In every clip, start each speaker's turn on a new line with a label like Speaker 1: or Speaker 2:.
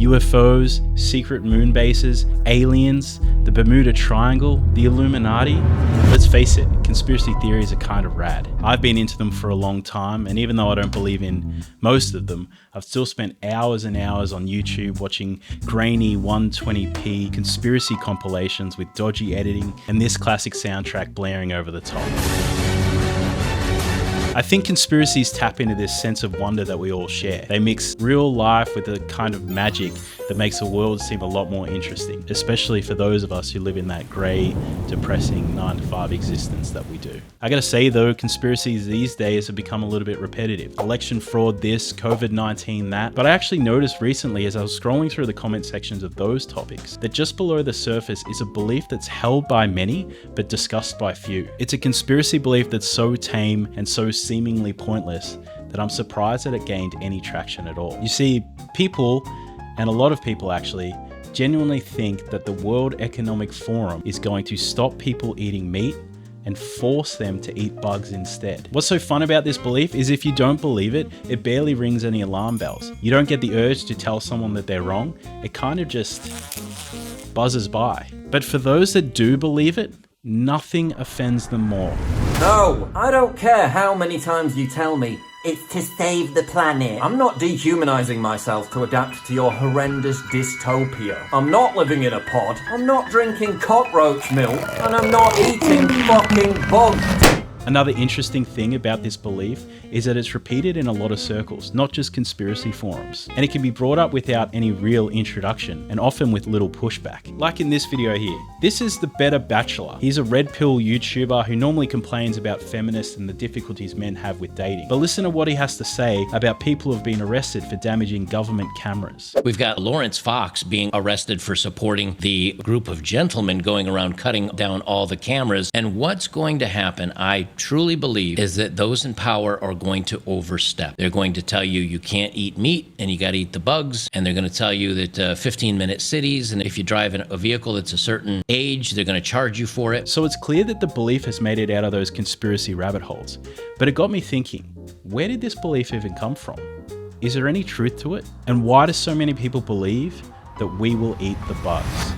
Speaker 1: UFOs, secret moon bases, aliens, the Bermuda Triangle, the Illuminati. Let's face it, conspiracy theories are kind of rad. I've been into them for a long time, and even though I don't believe in most of them, I've still spent hours and hours on YouTube watching grainy 120p conspiracy compilations with dodgy editing and this classic soundtrack blaring over the top. I think conspiracies tap into this sense of wonder that we all share. They mix real life with a kind of magic that makes the world seem a lot more interesting, especially for those of us who live in that grey, depressing 9-to-5 existence that we do. I gotta say though, conspiracies these days have become a little bit repetitive. Election fraud this, COVID-19 that, but I actually noticed recently as I was scrolling through the comment sections of those topics that just below the surface is a belief that's held by many but discussed by few. It's a conspiracy belief that's so tame and so seemingly pointless that I'm surprised that it gained any traction at all. You see, people, and a lot of people actually, genuinely think that the World Economic Forum is going to stop people eating meat and force them to eat bugs instead. What's so fun about this belief is if you don't believe it, it barely rings any alarm bells. You don't get the urge to tell someone that they're wrong. It kind of just buzzes by. But for those that do believe it, nothing offends them more.
Speaker 2: No, I don't care how many times you tell me it's to save the planet. I'm not dehumanizing myself to adapt to your horrendous dystopia. I'm not living in a pod, I'm not drinking cockroach milk, and I'm not eating fucking bugs.
Speaker 1: Another interesting thing about this belief is that it's repeated in a lot of circles, not just conspiracy forums. And it can be brought up without any real introduction, and often with little pushback. Like in this video here. This is the Better Bachelor. He's a red pill YouTuber who normally complains about feminists and the difficulties men have with dating. But listen to what he has to say about people who have been arrested for damaging government cameras.
Speaker 3: We've got Lawrence Fox being arrested for supporting the group of gentlemen going around cutting down all the cameras. And what's going to happen, I truly believe, is that those in power are going to overstep. They're going to tell you you can't eat meat and you got to eat the bugs. And they're going to tell you that 15-minute cities, and if you drive a vehicle that's a certain age, they're going to charge you for it.
Speaker 1: So it's clear that the belief has made it out of those conspiracy rabbit holes. But it got me thinking, where did this belief even come from? Is there any truth to it? And why do so many people believe that we will eat the bugs?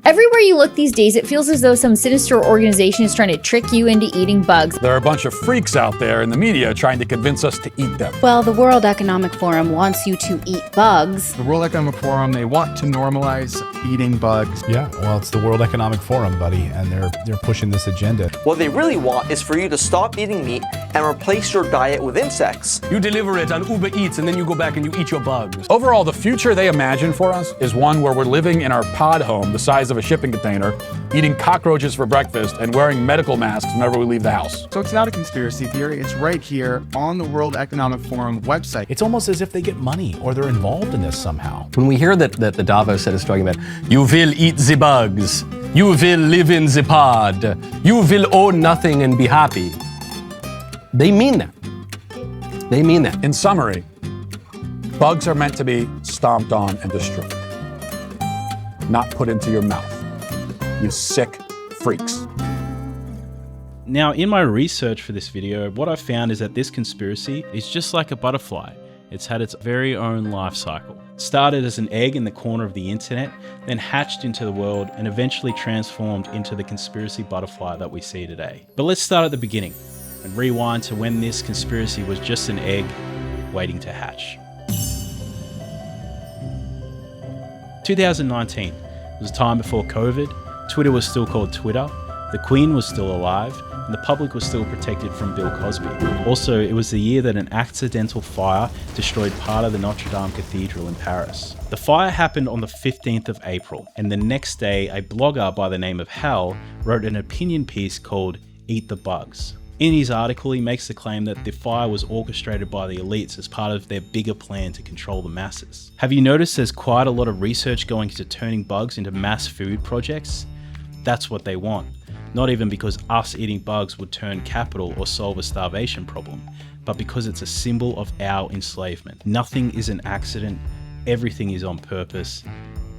Speaker 4: Everywhere you look these days, it feels as though some sinister organization is trying to trick you into eating bugs.
Speaker 5: There are a bunch of freaks out there in the media trying to convince us to eat them.
Speaker 6: Well, the World Economic Forum wants you to eat bugs.
Speaker 7: The World Economic Forum, they want to normalize eating bugs.
Speaker 8: Yeah, well, it's the World Economic Forum, buddy, and they're pushing this agenda.
Speaker 9: What they really want is for you to stop eating meat and replace your diet with insects.
Speaker 10: You deliver it on Uber Eats and then you go back and you eat your bugs.
Speaker 5: Overall, the future they imagine for us is one where we're living in our pod home the size of a shipping container, eating cockroaches for breakfast, and wearing medical masks whenever we leave the house.
Speaker 7: So it's not a conspiracy theory, it's right here on the World Economic Forum website.
Speaker 8: It's almost as if they get money or they're involved in this somehow.
Speaker 10: When we hear that the Davos set is talking about, you will eat the bugs, you will live in the pod, you will own nothing and be happy. They mean that. They mean that.
Speaker 5: In summary, bugs are meant to be stomped on and destroyed, not put into your mouth. You sick freaks.
Speaker 1: Now, in my research for this video, what I found is that this conspiracy is just like a butterfly. It's had its very own life cycle. It started as an egg in the corner of the internet, then hatched into the world, and eventually transformed into the conspiracy butterfly that we see today. But let's start at the beginning and rewind to when this conspiracy was just an egg waiting to hatch. 2019 was a time before COVID. Twitter was still called Twitter, the Queen was still alive, and the public was still protected from Bill Cosby. Also, it was the year that an accidental fire destroyed part of the Notre Dame Cathedral in Paris. The fire happened on the 15th of April, and the next day, a blogger by the name of Hal wrote an opinion piece called Eat the Bugs. In his article, he makes the claim that the fire was orchestrated by the elites as part of their bigger plan to control the masses. Have you noticed there's quite a lot of research going into turning bugs into mass food projects? That's what they want. Not even because us eating bugs would turn capital or solve a starvation problem, but because it's a symbol of our enslavement. Nothing is an accident, everything is on purpose.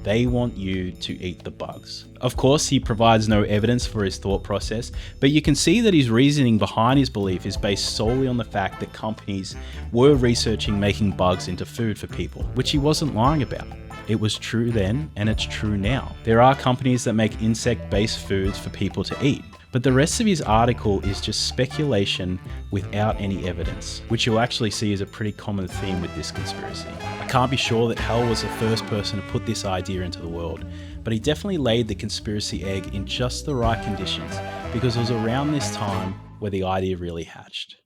Speaker 1: They want you to eat the bugs. Of course, he provides no evidence for his thought process, but you can see that his reasoning behind his belief is based solely on the fact that companies were researching making bugs into food for people, which he wasn't lying about. It was true then, and it's true now. There are companies that make insect-based foods for people to eat. But the rest of his article is just speculation without any evidence, which you'll actually see is a pretty common theme with this conspiracy. I can't be sure that Hell was the first person to put this idea into the world, but he definitely laid the conspiracy egg in just the right conditions, because it was around this time where the idea really hatched.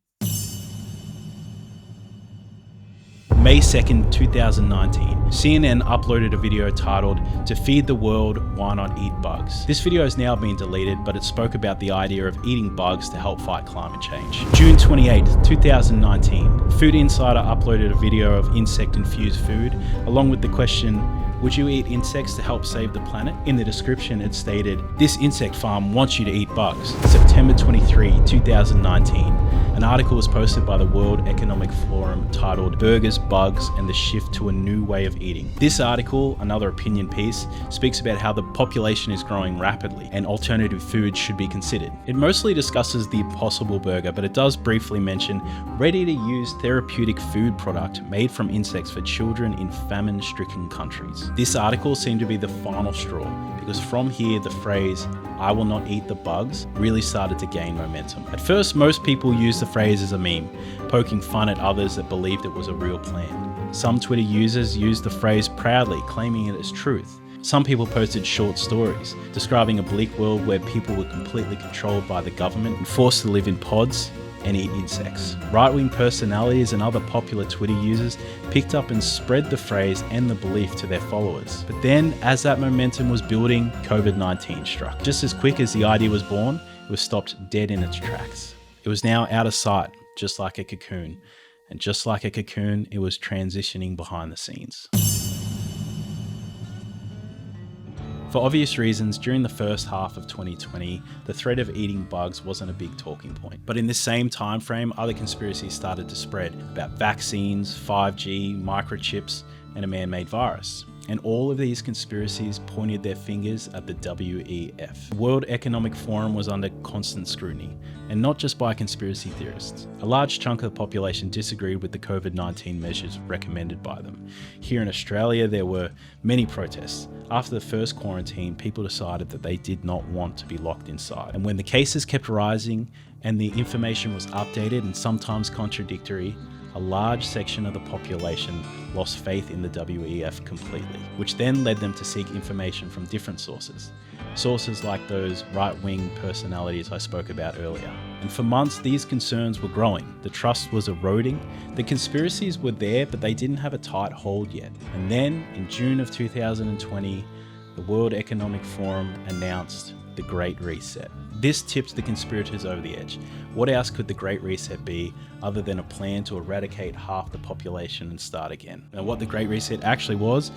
Speaker 1: May 2nd, 2019, CNN uploaded a video titled, "To Feed the World, Why Not Eat Bugs?" This video has now been deleted, but it spoke about the idea of eating bugs to help fight climate change. June 28th, 2019, Food Insider uploaded a video of insect-infused food, along with the question, "Would you eat insects to help save the planet?" In the description, it stated, "This insect farm wants you to eat bugs." September 23, 2019, an article was posted by the World Economic Forum titled "Burgers, Bugs, and the Shift to a New Way of Eating." This article, another opinion piece, speaks about how the population is growing rapidly and alternative foods should be considered. It mostly discusses the Impossible Burger, but it does briefly mention ready-to-use therapeutic food product made from insects for children in famine-stricken countries. This article seemed to be the final straw, because from here the phrase, "I will not eat the bugs," really started to gain momentum. At first, most people used the phrase as a meme, poking fun at others that believed it was a real plan. Some Twitter users used the phrase proudly, claiming it as truth. Some people posted short stories, describing a bleak world where people were completely controlled by the government and forced to live in pods and eat insects. Right-wing personalities and other popular Twitter users picked up and spread the phrase and the belief to their followers. But then, as that momentum was building, COVID-19 struck. Just as quick as the idea was born, it was stopped dead in its tracks. It was now out of sight, just like a cocoon. And just like a cocoon, it was transitioning behind the scenes. For obvious reasons, during the first half of 2020, the threat of eating bugs wasn't a big talking point. But in the same time frame, other conspiracies started to spread about vaccines, 5G, microchips, and a man-made virus. And all of these conspiracies pointed their fingers at the WEF. The World Economic Forum was under constant scrutiny, and not just by conspiracy theorists. A large chunk of the population disagreed with the COVID-19 measures recommended by them. Here in Australia, there were many protests. After the first quarantine, people decided that they did not want to be locked inside. And when the cases kept rising and the information was updated and sometimes contradictory, a large section of the population lost faith in the WEF completely, which then led them to seek information from different sources. Sources like those right-wing personalities I spoke about earlier. And for months, these concerns were growing. The trust was eroding. The conspiracies were there, but they didn't have a tight hold yet. And then, in June of 2020, the World Economic Forum announced the Great Reset. This tipped the conspirators over the edge. What else could the Great Reset be other than a plan to eradicate half the population and start again? And what the Great Reset actually was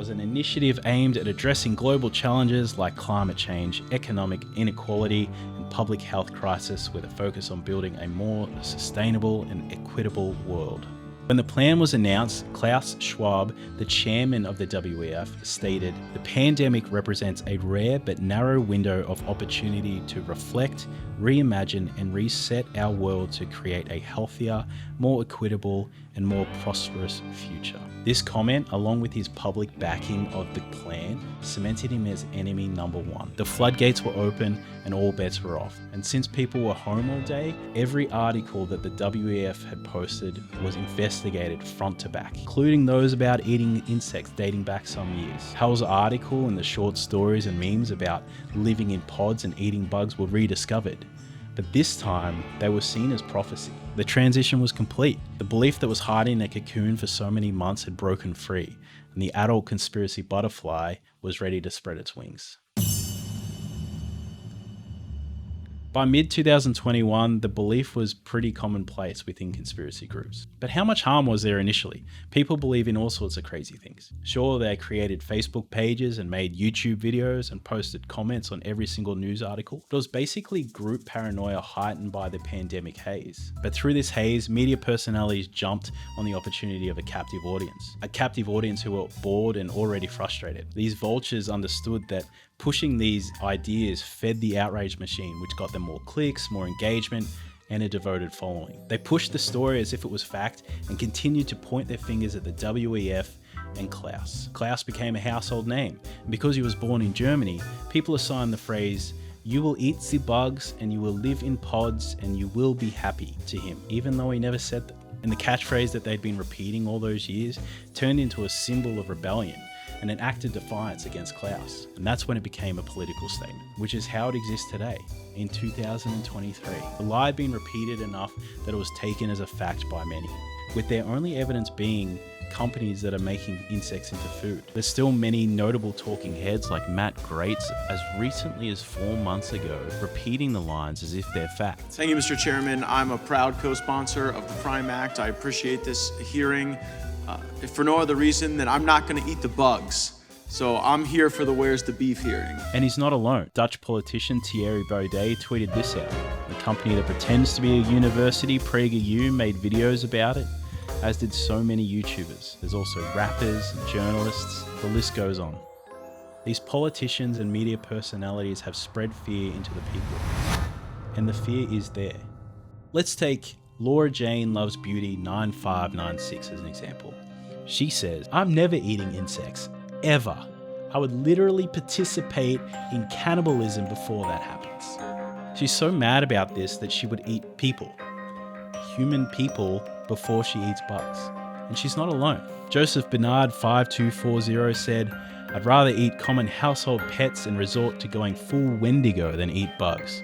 Speaker 1: an initiative aimed at addressing global challenges like climate change, economic inequality, and public health crisis with a focus on building a more sustainable and equitable world. When the plan was announced, Klaus Schwab, the chairman of the WEF, stated, "The pandemic represents a rare but narrow window of opportunity to reflect, reimagine, and reset our world to create a healthier, more equitable, and more prosperous future." This comment, along with his public backing of the plan, cemented him as enemy number one. The floodgates were open and all bets were off. And since people were home all day, every article that the WEF had posted was investigated front to back, including those about eating insects dating back some years. Hell's article and the short stories and memes about living in pods and eating bugs were rediscovered. But this time, they were seen as prophecy. The transition was complete. The belief that was hiding in a cocoon for so many months had broken free, and the adult conspiracy butterfly was ready to spread its wings. By mid-2021, the belief was pretty commonplace within conspiracy groups. But how much harm was there initially? People believe in all sorts of crazy things. Sure, they created Facebook pages and made YouTube videos and posted comments on every single news article. It was basically group paranoia heightened by the pandemic haze. But through this haze, media personalities jumped on the opportunity of a captive audience. A captive audience who were bored and already frustrated. These vultures understood that pushing these ideas fed the outrage machine, which got them more clicks, more engagement, and a devoted following. They pushed the story as if it was fact and continued to point their fingers at the WEF and Klaus. Klaus became a household name, and because he was born in Germany, people assigned the phrase, "You will eat the bugs and you will live in pods and you will be happy" to him, even though he never said that. And the catchphrase that they'd been repeating all those years turned into a symbol of rebellion and an act of defiance against Klaus. And that's when it became a political statement, which is how it exists today, in 2023. The lie had been repeated enough that it was taken as a fact by many, with their only evidence being companies that are making insects into food. There's still many notable talking heads like Matt Greats, as recently as 4 months ago, repeating the lines as if they're fact.
Speaker 11: Thank you, Mr. Chairman. I'm a proud co-sponsor of the Prime Act. I appreciate this hearing. If for no other reason than I'm not going to eat the bugs. So I'm here for the Where's the Beef hearing.
Speaker 1: And he's not alone. Dutch politician Thierry Baudet tweeted this out. The company that pretends to be a university, PragerU, made videos about it, as did so many YouTubers. There's also rappers and journalists. The list goes on. These politicians and media personalities have spread fear into the people. And the fear is there. Let's take Laura Jane Loves Beauty 9596 as an example. She says, "I'm never eating insects, ever. I would literally participate in cannibalism before that happens." She's so mad about this that she would eat people, human people, before she eats bugs. And she's not alone. Joseph Bernard 5240 said, "I'd rather eat common household pets and resort to going full Wendigo than eat bugs.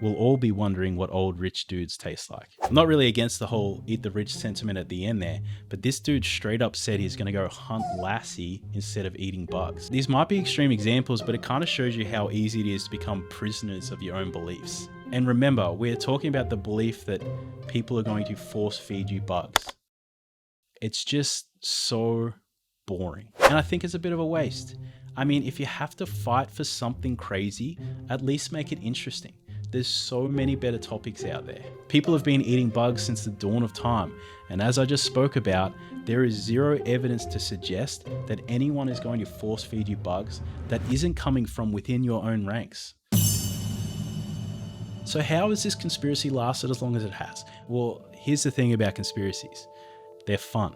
Speaker 1: We'll all be wondering what old rich dudes taste like." I'm not really against the whole eat the rich sentiment at the end there, but this dude straight up said he's going to go hunt Lassie instead of eating bugs. These might be extreme examples, but it kind of shows you how easy it is to become prisoners of your own beliefs. And remember, we're talking about the belief that people are going to force feed you bugs. It's just so boring. And I think it's a bit of a waste. I mean, if you have to fight for something crazy, at least make it interesting. There's so many better topics out there. People have been eating bugs since the dawn of time, and as I just spoke about, there is zero evidence to suggest that anyone is going to force feed you bugs that isn't coming from within your own ranks. So how has this conspiracy lasted as long as it has? Well, here's the thing about conspiracies. They're fun.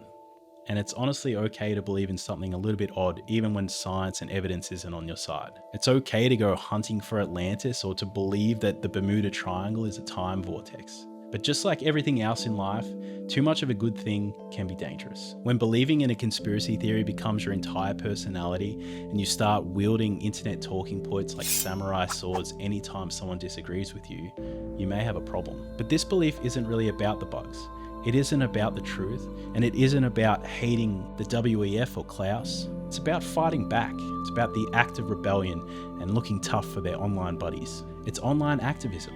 Speaker 1: And it's honestly okay to believe in something a little bit odd, even when science and evidence isn't on your side. It's okay to go hunting for Atlantis or to believe that the Bermuda Triangle is a time vortex. But just like everything else in life, too much of a good thing can be dangerous. When believing in a conspiracy theory becomes your entire personality and you start wielding internet talking points like samurai swords anytime someone disagrees with you, you may have a problem. But this belief isn't really about the bugs. It isn't about the truth, and it isn't about hating the WEF or Klaus. It's about fighting back. It's about the act of rebellion and looking tough for their online buddies. It's online activism.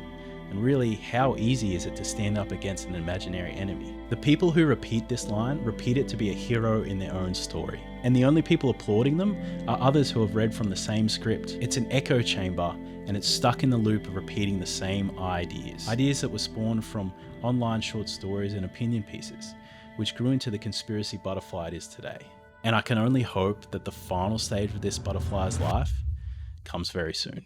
Speaker 1: And really, how easy is it to stand up against an imaginary enemy? The people who repeat this line repeat it to be a hero in their own story. And the only people applauding them are others who have read from the same script. It's an echo chamber, and it's stuck in the loop of repeating the same ideas. Ideas that were spawned from online short stories and opinion pieces, which grew into the conspiracy butterfly it is today. And I can only hope that the final stage of this butterfly's life comes very soon.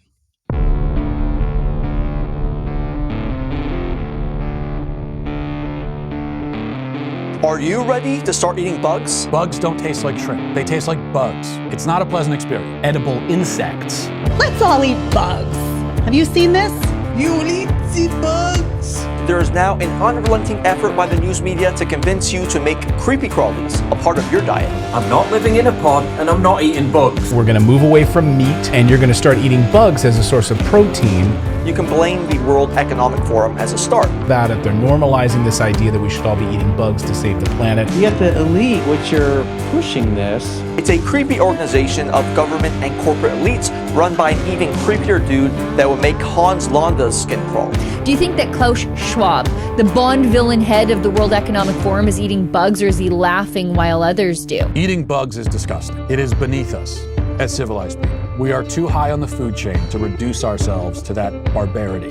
Speaker 9: Are you ready to start eating bugs?
Speaker 5: Bugs don't taste like shrimp. They taste like bugs. It's not a pleasant experience.
Speaker 10: Edible insects.
Speaker 6: Let's all eat bugs. Have you seen this?
Speaker 11: You will eat the bugs.
Speaker 9: There is now an unrelenting effort by the news media to convince you to make creepy crawlies a part of your diet.
Speaker 2: I'm not living in a pod and I'm not eating bugs.
Speaker 8: We're going to move away from meat and you're going to start eating bugs as a source of protein.
Speaker 9: you can blame the World Economic Forum as a start.
Speaker 8: That if they're normalizing this idea that we should all be eating bugs to save the planet.
Speaker 12: You get the elite, which are pushing this.
Speaker 9: It's a creepy organization of government and corporate elites run by an even creepier dude that would make Hans Landa's skin crawl.
Speaker 4: Do you think that Klaus Schwab, the Bond villain head of the World Economic Forum, is eating bugs, or is he laughing while others do?
Speaker 5: Eating bugs is disgusting. It is beneath us as civilized people. We are too high on the food chain to reduce ourselves to that barbarity.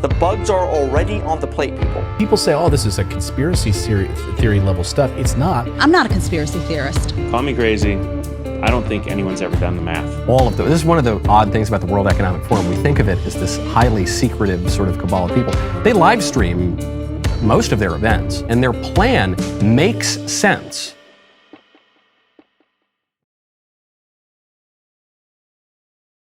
Speaker 9: The bugs are already on the plate, people.
Speaker 8: People say, oh, this is a conspiracy theory level stuff. It's not.
Speaker 6: I'm not a conspiracy theorist.
Speaker 13: Call me crazy. I don't think anyone's ever done the math.
Speaker 10: All of this is one of the odd things about the World Economic Forum. We think of it as this highly secretive sort of cabal of people. They live stream most of their events, and their plan makes sense.